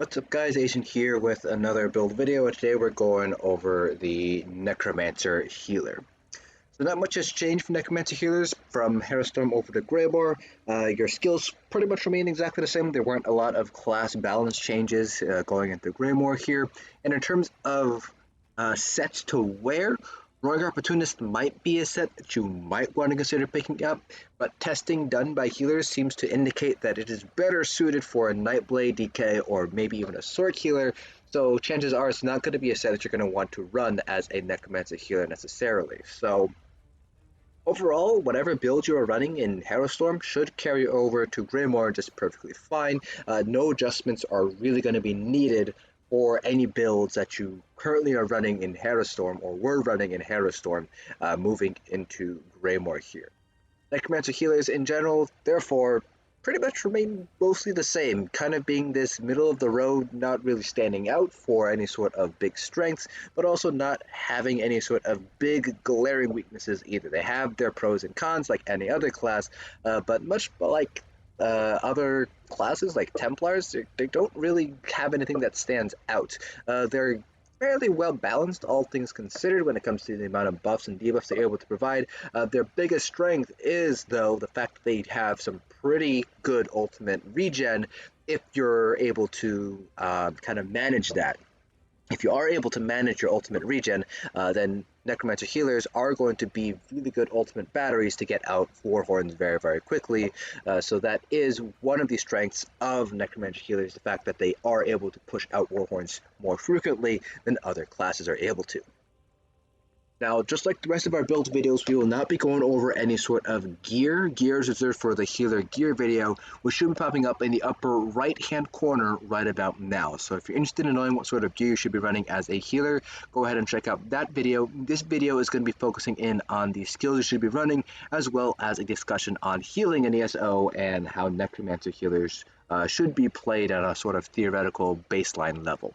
What's up guys, Asian here with another build video, and today we're going over the Necromancer healer. So not much has changed for Necromancer healers from Storm over to Greymoor. Your skills pretty much remain exactly the same. There weren't a lot of class balance changes going into Greymoor here. And in terms of sets to wear, Rogue Opportunist might be a set that you might want to consider picking up, but testing done by healers seems to indicate that it is better suited for a Nightblade DK or maybe even a Sword healer, so chances are it's not going to be a set that you're going to want to run as a Necromancer healer necessarily. So overall, whatever build you are running in Storm should carry over to Greymoor just perfectly fine. No adjustments are really going to be needed or any builds that you currently are running in Storm or were running in Storm moving into Greymoor here. Necromancer healers in general, therefore, pretty much remain mostly the same, kind of being this middle of the road, not really standing out for any sort of big strengths, but also not having any sort of big glaring weaknesses either. They have their pros and cons like any other class, but much like other classes like Templars, they don't really have anything that stands out. They're fairly well balanced, all things considered, when it comes to the amount of buffs and debuffs they're able to provide. Their biggest strength is, though, the fact that they have some pretty good ultimate regen if you're able to kind of manage that. If you are able to manage your ultimate regen, then Necromancer healers are going to be really good ultimate batteries to get out Warhorns very, very quickly. So that is one of the strengths of Necromancer healers, the fact that they are able to push out Warhorns more frequently than other classes are able to. Now, just like the rest of our build videos, we will not be going over any sort of gear. Gear is reserved for the healer gear video, which should be popping up in the upper right-hand corner right about now. So if you're interested in knowing what sort of gear you should be running as a healer, go ahead and check out that video. This video is going to be focusing in on the skills you should be running, as well as a discussion on healing in ESO and how Necromancer healers should be played at a sort of theoretical baseline level.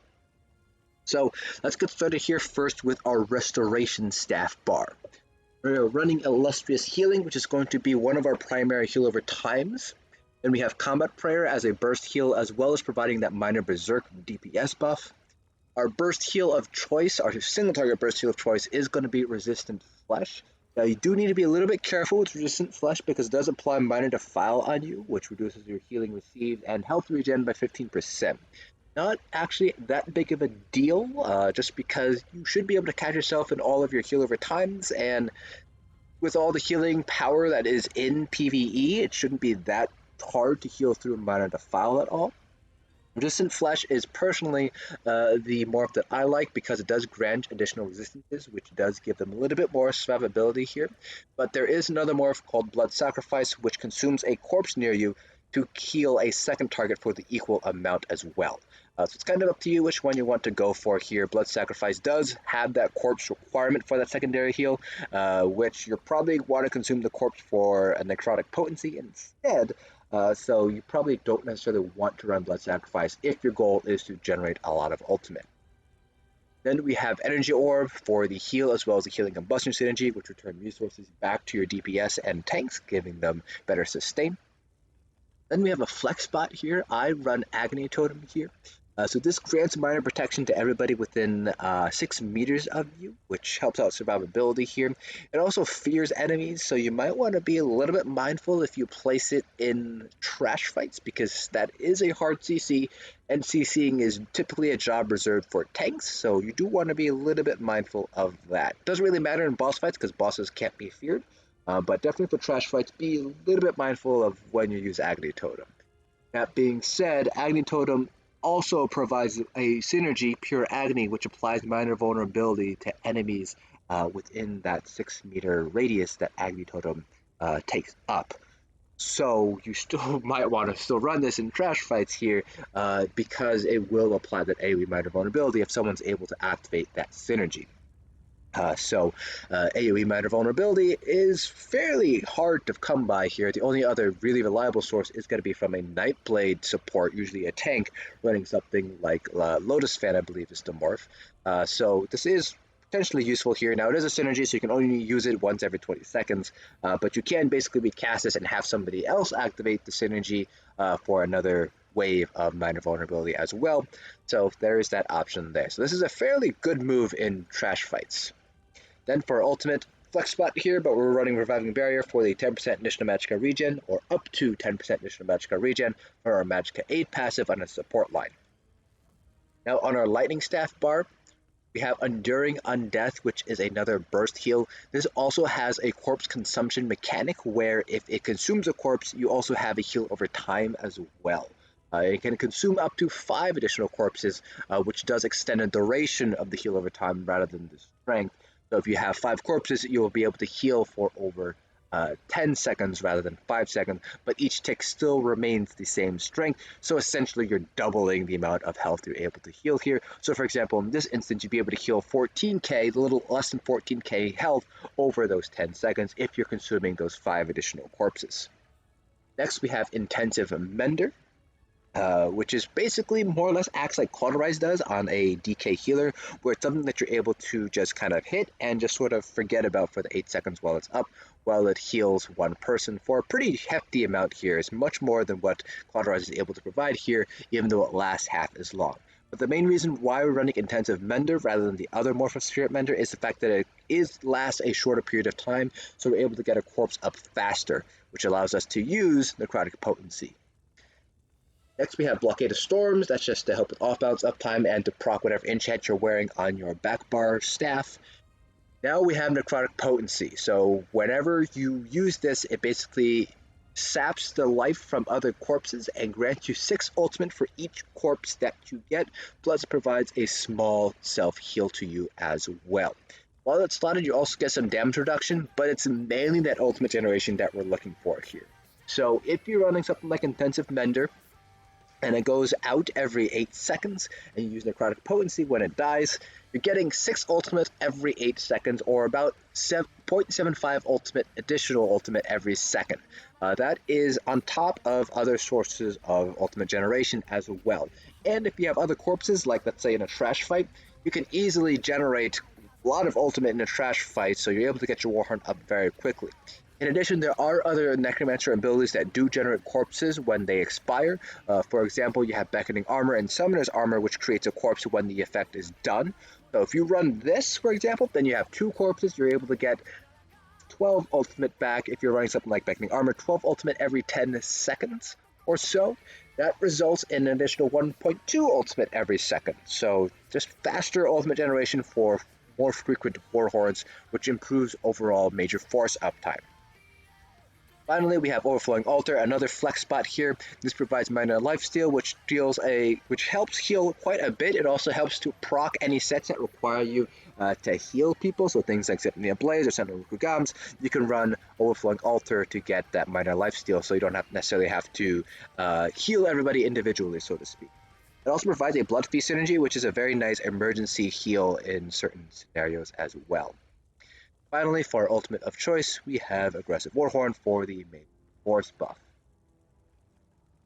So let's get started here first with our Restoration Staff bar. We're running Illustrious Healing, which is going to be one of our primary heal over times. Then we have Combat Prayer as a burst heal, as well as providing that minor Berserk DPS buff. Our burst heal of choice, our single target burst heal of choice, is going to be Resistant Flesh. Now you do need to be a little bit careful with Resistant Flesh because it does apply minor Defile on you, which reduces your healing received and health regen by 15%. Not actually that big of a deal, just because you should be able to catch yourself in all of your heal over times, and with all the healing power that is in PvE, it shouldn't be that hard to heal through minor Defile at all. Resistant Flesh is personally the morph that I like because it does grant additional resistances, which does give them a little bit more survivability here. But there is another morph called Blood Sacrifice, which consumes a corpse near you to heal a second target for the equal amount as well. So it's kind of up to you which one you want to go for here. Blood Sacrifice does have that corpse requirement for that secondary heal, which you'll probably want to consume the corpse for a Necrotic Potency instead, so you probably don't necessarily want to run Blood Sacrifice if your goal is to generate a lot of ultimate. Then we have Energy Orb for the heal, as well as the Healing Combustion synergy, which return resources back to your DPS and tanks, giving them better sustain. Then we have a flex spot here. I run Agony Totem here. So this grants minor protection to everybody within 6 meters of you, which helps out survivability here. It also fears enemies, so you might want to be a little bit mindful if you place it in trash fights, because that is a hard CC, and CCing is typically a job reserved for tanks, so you do want to be a little bit mindful of that. Doesn't really matter in boss fights, because bosses can't be feared. But definitely for trash fights, be a little bit mindful of when you use Agony Totem. That being said, Agony Totem also provides a synergy, Pure Agony, which applies minor vulnerability to enemies within that 6-meter radius that Agony Totem takes up. So you still might want to still run this in trash fights here because it will apply that AoE minor vulnerability if someone's able to activate that synergy. AoE minor vulnerability is fairly hard to come by here. The only other really reliable source is going to be from a Nightblade support, usually a tank, running something like Lotus Fan, I believe is the morph. So this is potentially useful here. Now, it is a synergy, so you can only use it once every 20 seconds, but you can basically recast this and have somebody else activate the synergy for another wave of minor vulnerability as well. So there is that option there. So this is a fairly good move in trash fights. Then for ultimate, flex spot here, but we're running Reviving Barrier for the 10% additional Magicka regen, or up to 10% additional Magicka regen for our Magicka 8 passive on a support line. Now on our Lightning Staff bar, we have Enduring Undeath, which is another burst heal. This also has a corpse consumption mechanic where if it consumes a corpse, you also have a heal over time as well. It can consume up to 5 additional corpses, which does extend the duration of the heal over time rather than the strength. So if you have 5 corpses, you will be able to heal for over 10 seconds rather than 5 seconds, but each tick still remains the same strength, so essentially you're doubling the amount of health you're able to heal here. So for example, in this instance, you'd be able to heal 14k, a little less than 14k health over those 10 seconds if you're consuming those 5 additional corpses. Next, we have Intensive Mender, which is basically more or less acts like Cauterize does on a DK healer, where it's something that you're able to just kind of hit and just sort of forget about for the 8 seconds while it's up, while it heals one person for a pretty hefty amount here. It's much more than what Cauterize is able to provide here, even though it lasts half as long. But the main reason why we're running Intensive Mender rather than the other Morph of Spirit Mender is the fact that it lasts a shorter period of time, so we're able to get a corpse up faster, which allows us to use Necrotic Potency. Next, we have Blockade of Storms. That's just to help with off-balance uptime and to proc whatever enchant you're wearing on your back bar staff. Now we have Necrotic Potency. So whenever you use this, it basically saps the life from other corpses and grants you 6 ultimate for each corpse that you get, plus provides a small self-heal to you as well. While it's slotted, you also get some damage reduction, but it's mainly that ultimate generation that we're looking for here. So if you're running something like Intensive Mender, and it goes out every 8 seconds, and you use Necrotic Potency when it dies, you're getting 6 ultimate every 8 seconds, or about 0.75 ultimate, additional ultimate every second. That is on top of other sources of ultimate generation as well. And if you have other corpses, like let's say in a trash fight, you can easily generate a lot of ultimate in a trash fight, so you're able to get your Warhorn up very quickly. In addition, there are other Necromancer abilities that do generate corpses when they expire. For example, you have Beckoning Armor and Summoner's Armor, which creates a corpse when the effect is done. So if you run this, for example, then you have 2 corpses. You're able to get 12 ultimate back. If you're running something like Beckoning Armor, 12 ultimate every 10 seconds or so. That results in an additional 1.2 ultimate every second. So just faster ultimate generation for more frequent Warhorns, which improves overall major force uptime. Finally, we have Overflowing Altar, another flex spot here. This provides minor lifesteal, which helps heal quite a bit. It also helps to proc any sets that require you to heal people. So things like Symphony Blaze or Sentinel Rkugamz, you can run Overflowing Altar to get that minor lifesteal, so you don't necessarily have to heal everybody individually, so to speak. It also provides a Blood Feast synergy, which is a very nice emergency heal in certain scenarios as well. Finally, for our ultimate of choice, we have Aggressive Warhorn for the main force buff.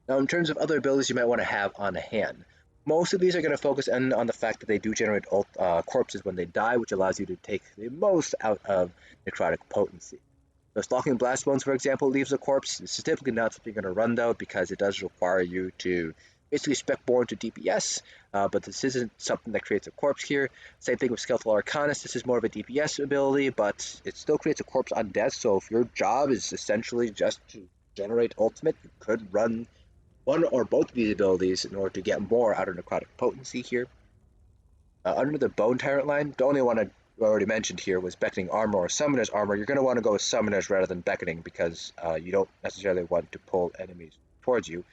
Now, in terms of other abilities you might want to have on hand, most of these are going to focus on the fact that they do generate corpses when they die, which allows you to take the most out of Necrotic Potency. So Stalking Blastbones, for example, leaves a corpse. This is typically not something you're going to run, though, because it does require you to basically spec more into DPS, but this isn't something that creates a corpse here. Same thing with Skeletal Arcanist. This is more of a DPS ability, but it still creates a corpse on death, so if your job is essentially just to generate ultimate, you could run one or both of these abilities in order to get more out of Necrotic Potency here. Under the Bone Tyrant line, the only one I already mentioned here was Beckoning Armor or Summoner's Armor. You're going to want to go with Summoner's rather than Beckoning because you don't necessarily want to pull enemies towards you.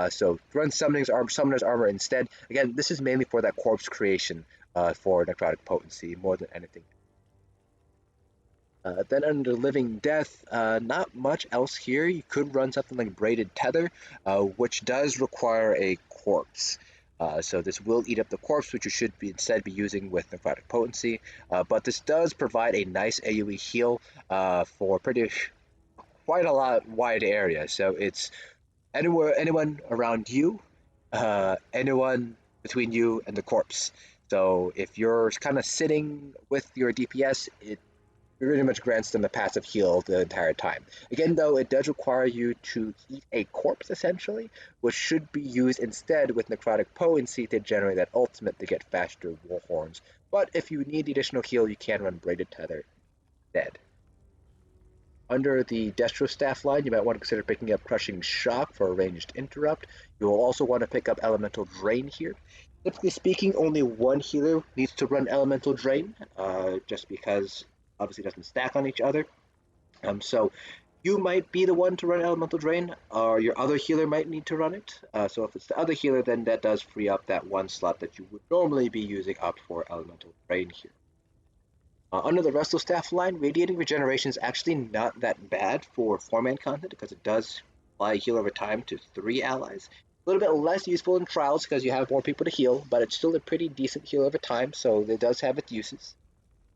So run Summoner's Armor instead. Again, this is mainly for that corpse creation for Necrotic Potency more than anything. Then under Living Death, not much else here. You could run something like Braided Tether, which does require a corpse. So this will eat up the corpse, which you should instead be using with Necrotic Potency. But this does provide a nice AoE heal for quite a lot wide area. So it's anyone around you, anyone between you and the corpse. So if you're kind of sitting with your DPS, it pretty much grants them a passive heal the entire time. Again, though, it does require you to eat a corpse, essentially, which should be used instead with Necrotic Potency to generate that ultimate to get faster Warhorns. But if you need the additional heal, you can run Braided Tether instead. Under the Destro staff line, you might want to consider picking up Crushing Shock for a ranged interrupt. You will also want to pick up Elemental Drain here. Typically speaking, only one healer needs to run Elemental Drain, just because obviously it doesn't stack on each other. So you might be the one to run Elemental Drain, or your other healer might need to run it. So if it's the other healer, then that does free up that one slot that you would normally be using up for Elemental Drain here. Under the Resto staff line, Radiating Regeneration is actually not that bad for 4-man content because it does apply heal over time to 3 allies. A little bit less useful in Trials because you have more people to heal, but it's still a pretty decent heal over time, so it does have its uses.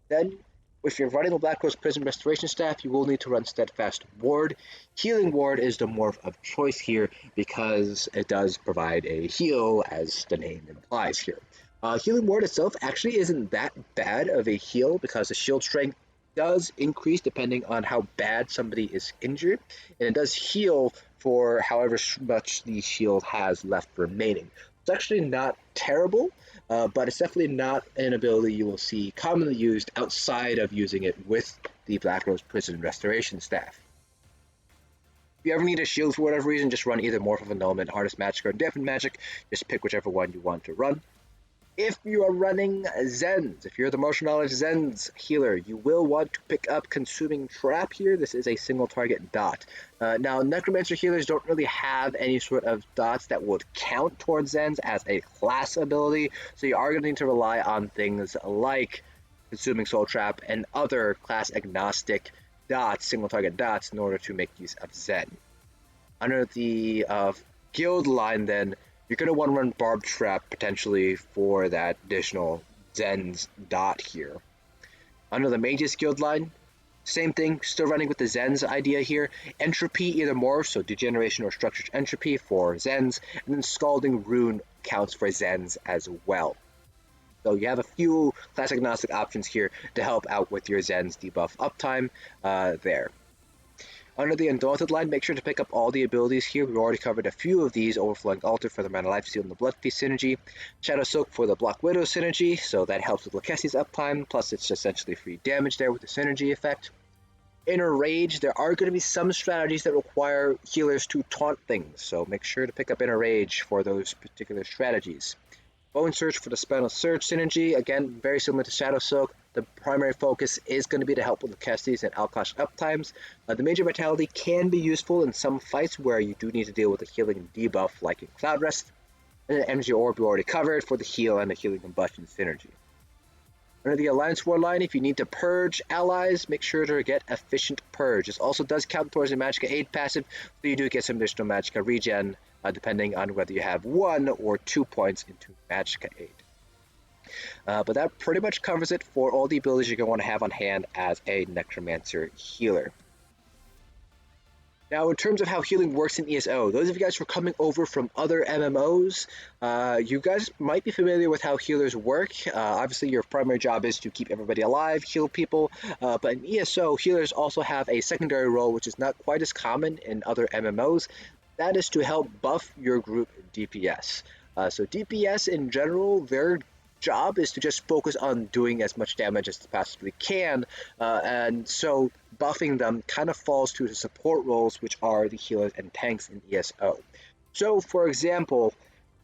Then, if you're running the Black Rose Asylum Restoration Staff, you will need to run Steadfast Ward. Healing Ward is the morph of choice here because it does provide a heal, as the name implies here. Healing Ward itself actually isn't that bad of a heal because the shield strength does increase depending on how bad somebody is injured, and it does heal for however much the shield has left remaining. It's actually not terrible, but it's definitely not an ability you will see commonly used outside of using it with the Black Rose Prison Restoration Staff. If you ever need a shield for whatever reason, just run either Morph of Annulment, Artist Magic, or Different Magic. Just pick whichever one you want to run. If you are running Zens, if you're the Martial Knowledge Zens healer, you will want to pick up Consuming Trap here. This is a single target dot. Now, Necromancer healers don't really have any sort of dots that would count towards Zens as a class ability, so you are going to need to rely on things like Consuming Soul Trap and other class agnostic dots, single target dots, in order to make use of Zen. Under the guild line, then, you're going to want to run Barb Trap potentially for that additional Zen's dot here. Under the Mage's Guild line, same thing, still running with the Zen's idea here. Entropy either morph, so Degeneration or Structured Entropy for Zen's, and then Scalding Rune counts for Zen's as well. So you have a few class agnostic options here to help out with your Zen's debuff uptime there. Under the Undaunted line, make sure to pick up all the abilities here. We already covered a few of these. Overflowing Altar for the Mana Life Steal and the Blood Feast synergy. Shadow Soak for the Block Widow synergy, so that helps with Lakessi's uptime, plus it's essentially free damage there with the synergy effect. Inner Rage, there are going to be some strategies that require healers to taunt things, so make sure to pick up Inner Rage for those particular strategies. Bone Search for the Spinal Surge synergy, again, very similar to Shadow Soak. The primary focus is going to be to help with the Lakessi's and Alkosh uptimes. The Major Vitality can be useful in some fights where you do need to deal with a healing debuff, like in Cloud Rest. And then Energy Orb we already covered for the heal and the Healing Combustion synergy. Under the Alliance War line, if you need to purge allies, make sure to get Efficient Purge. This also does count towards the Magicka Aid passive, so you do get some additional Magicka regen, depending on whether you have 1 or 2 points into Magicka Aid. But that pretty much covers it for all the abilities you're going to want to have on hand as a Necromancer healer. Now, in terms of how healing works in ESO, those of you guys who are coming over from other MMOs, you guys might be familiar with how healers work. Obviously, your primary job is to keep everybody alive, heal people, but in ESO, healers also have a secondary role, which is not quite as common in other MMOs. That is to help buff your group DPS. So DPS in general, their job is to just focus on doing as much damage as they possibly can, and so buffing them kind of falls to the support roles, which are the healers and tanks in ESO. So, for example,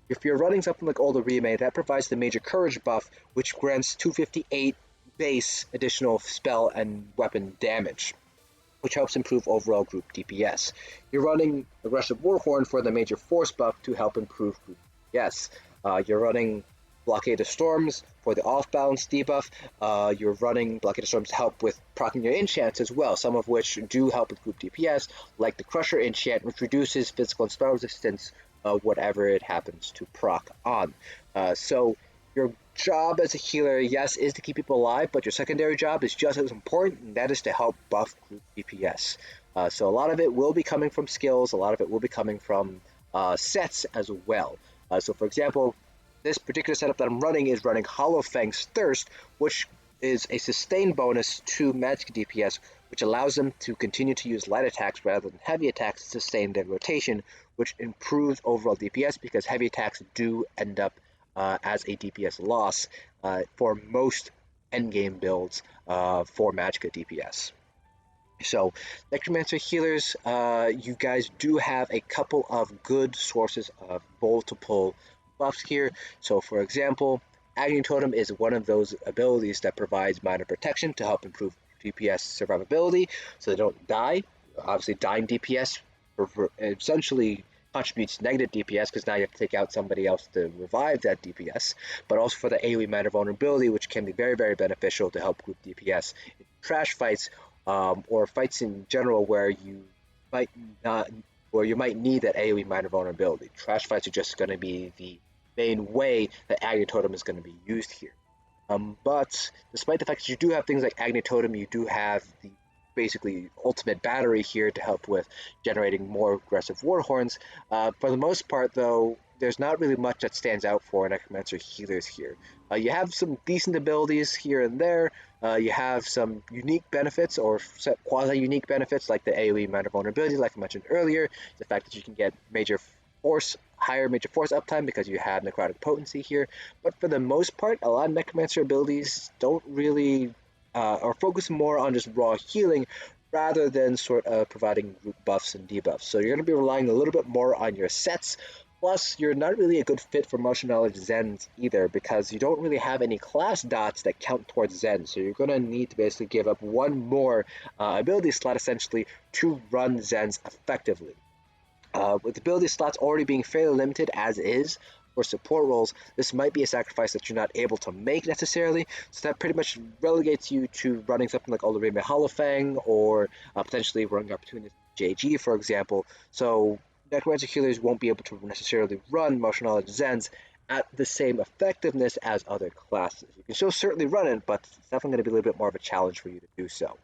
if you're running something like Olorime, that provides the Major Courage buff, which grants 258 base additional spell and weapon damage, which helps improve overall group DPS. You're running Aggressive Warhorn for the Major Force buff to help improve group DPS. You're running Blockade of Storms for the off-balance debuff. You're running Blockade of Storms to help with proccing your enchants as well, some of which do help with group DPS, like the Crusher enchant, which reduces physical and spell resistance, whatever it happens to proc on. So your job as a healer, yes, is to keep people alive, but your secondary job is just as important, and that is to help buff group DPS. So a lot of it will be coming from skills, a lot of it will be coming from sets as well. So for example, this particular setup that I'm running is running Hollow Fang's Thirst, which is a sustained bonus to Magicka DPS, which allows them to continue to use light attacks rather than heavy attacks to sustain their rotation, which improves overall DPS because heavy attacks do end up as a DPS loss for most endgame builds for Magicka DPS. So, Necromancer healers, you guys do have a couple of good sources of multiple buffs here. So, for example, Agony Totem is one of those abilities that provides minor protection to help improve DPS survivability so they don't die. Obviously, dying DPS essentially contributes negative DPS because now you have to take out somebody else to revive that DPS, but also for the AoE minor vulnerability, which can be very, very beneficial to help group DPS in trash fights or fights in general where you might not, where you might need that AoE minor vulnerability. Trash fights are just going to be the main way that Agony Totem is going to be used here. But despite the fact that you do have things like Agony Totem, you do have the basically ultimate battery here to help with generating more aggressive Warhorns. For the most part, though, there's not really much that stands out for Necromancer healers here. You have some decent abilities here and there. You have some unique benefits or quasi-unique benefits like the AoE minor vulnerability, like I mentioned earlier. The fact that you can get higher major force uptime because you have Necrotic Potency here. But for the most part, a lot of Necromancer abilities don't really or focus more on just raw healing rather than sort of providing group buffs and debuffs. So you're going to be relying a little bit more on your sets. Plus, you're not really a good fit for Martial Knowledge Zens either because you don't really have any class dots that count towards Zen. So you're going to need to basically give up one more ability slot essentially to run Zens effectively. With ability slots already being fairly limited as is for support roles, this might be a sacrifice that you're not able to make necessarily, so that pretty much relegates you to running something like Olorime Hollowfang or potentially running opportunities JG, for example. So Necromancer healers won't be able to necessarily run Martial Knowledge Zens at the same effectiveness as other classes. You can still certainly run it, but it's definitely going to be a little bit more of a challenge for you to do so.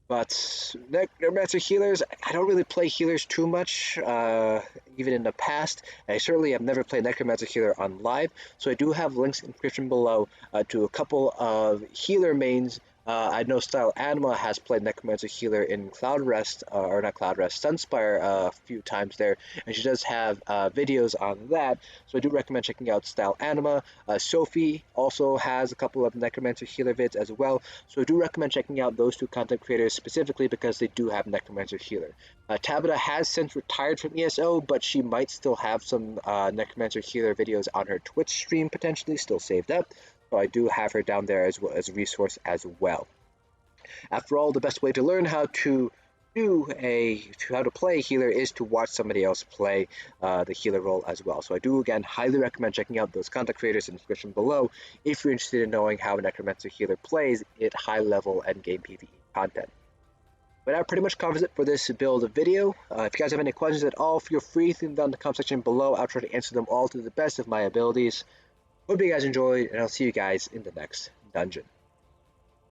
But Necromancer healers, I don't really play healers too much, even in the past. I certainly have never played Necromancer healer on live, so I do have links in the description below to a couple of healer mains. I know Style Anima has played Necromancer healer in Cloud Rest, or not Cloud Rest, Sunspire a few times there, and she does have videos on that, so I do recommend checking out Style Anima. Sophie also has a couple of Necromancer healer vids as well, so I do recommend checking out those two content creators specifically because they do have Necromancer healer. Tabata has since retired from ESO, but she might still have some Necromancer healer videos on her Twitch stream potentially still saved up. So I do have her down there as well as a resource as well. After all, the best way to learn how to play a healer is to watch somebody else play the healer role as well. So I do again highly recommend checking out those content creators in the description below if you're interested in knowing how a Necromancer healer plays at high level endgame PvE content. But that pretty much covers it for this build video. If you guys have any questions at all, feel free to leave them down in the comment section below. I'll try to answer them all to the best of my abilities. Hope you guys enjoyed, and I'll see you guys in the next dungeon.